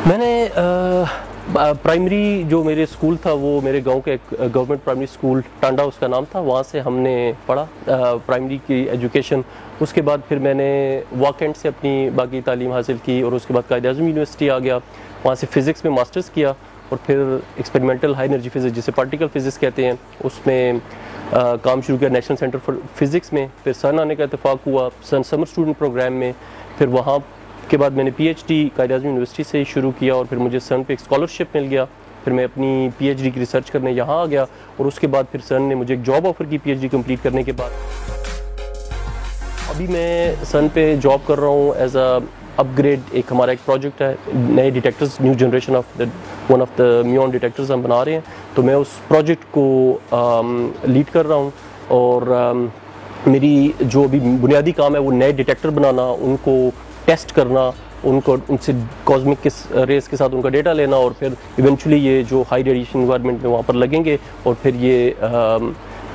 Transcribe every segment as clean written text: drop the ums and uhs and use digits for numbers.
मैंने प्राइमरी जो मेरे स्कूल था वो मेरे गांव के एक गवर्नमेंट प्राइमरी स्कूल टांडा उसका नाम था, वहाँ से हमने पढ़ा प्राइमरी की एजुकेशन। उसके बाद फिर मैंने वॉकेंड से अपनी बाकी तालीम हासिल की और उसके बाद कायद-ए-आज़म यूनिवर्सिटी आ गया, वहाँ से फ़िज़िक्स में मास्टर्स किया और फिर एक्सपेरिमेंटल हाई एनर्जी फ़िज़िक्स जिसे पार्टिकल फ़िज़िक्स कहते हैं उसमें काम शुरू किया नेशनल सेंटर फॉर फ़िज़िक्स में। फिर सन आने का इत्तेफाक हुआ, सन समर स्टूडेंट प्रोग्राम में। फिर वहाँ के बाद मैंने पीएचडी कायद-ए-आज़म यूनिवर्सिटी से शुरू किया और फिर मुझे सन पे एक स्कॉलरशिप मिल गया। फिर मैं अपनी पीएचडी की रिसर्च करने यहाँ आ गया और उसके बाद फिर सन ने मुझे एक जॉब ऑफ़र की पीएचडी कंप्लीट करने के बाद। अभी मैं सन पे जॉब कर रहा हूँ एज अ अपग्रेड। एक हमारा एक प्रोजेक्ट है, नए detectors, new generation of one of the muon detectors हम बना रहे हैं, तो मैं उस प्रोजेक्ट को लीड कर रहा हूँ। और मेरी जो अभी बुनियादी काम है वो नए डिटेक्टर बनाना, उनको टेस्ट करना, उनसे कॉस्मिक रेस के साथ उनका डेटा लेना और फिर इवेंचुअली ये जो हाई रेडिएशन इन्वायरमेंट में वहाँ पर लगेंगे और फिर ये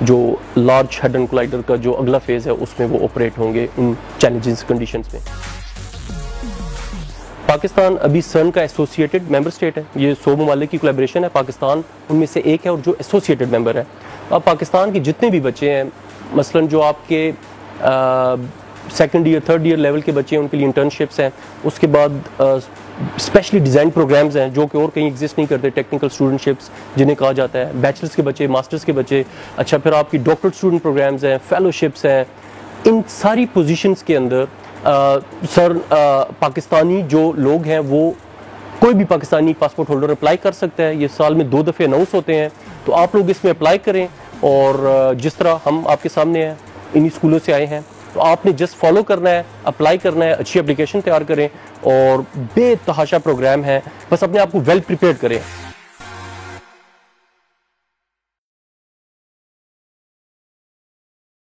जो लार्ज हेड्रन कोलाइडर का जो अगला फेज़ है उसमें वो ऑपरेट होंगे उन चैलेंजिंग कंडीशंस में। पाकिस्तान अभी सन का एसोसिएटेड मेंबर स्टेट है। ये 100 ममालिक की कोलैबोरेशन है, पाकिस्तान उनमें से एक है और जो एसोसिएटेड मेंबर है। अब पाकिस्तान के जितने भी बच्चे हैं, मसलन जो आपके second year third year level के बच्चे हैं, उनके लिए इंटर्नशिप्स हैं। उसके बाद स्पेशली डिज़ाइन प्रोग्राम्स हैं जो कि और कहीं एग्जिस्ट नहीं करते, टेक्निकल स्टूडेंटशिप्स जिन्हें कहा जाता है, बैचलर्स के बच्चे, मास्टर्स के बच्चे। अच्छा, फिर आपकी डॉक्टरेट स्टूडेंट प्रोग्राम्स हैं, फेलोशिप्स हैं। इन सारी पोजीशंस के अंदर पाकिस्तानी जो लोग हैं वो कोई भी पाकिस्तानी पासपोर्ट होल्डर अप्लाई कर सकता है। ये साल में 2 दफ़े अनाउंस होते हैं, तो आप लोग इसमें अप्लाई करें। और जिस तरह हम आपके सामने हैं, इन्हीं स्कूलों से आए हैं, तो आपने जस्ट फॉलो करना है, अप्लाई करना है, अच्छी एप्लीकेशन तैयार करें और बेतहाशा प्रोग्राम है, बस अपने आप को वेल प्रिपेयर्ड करें।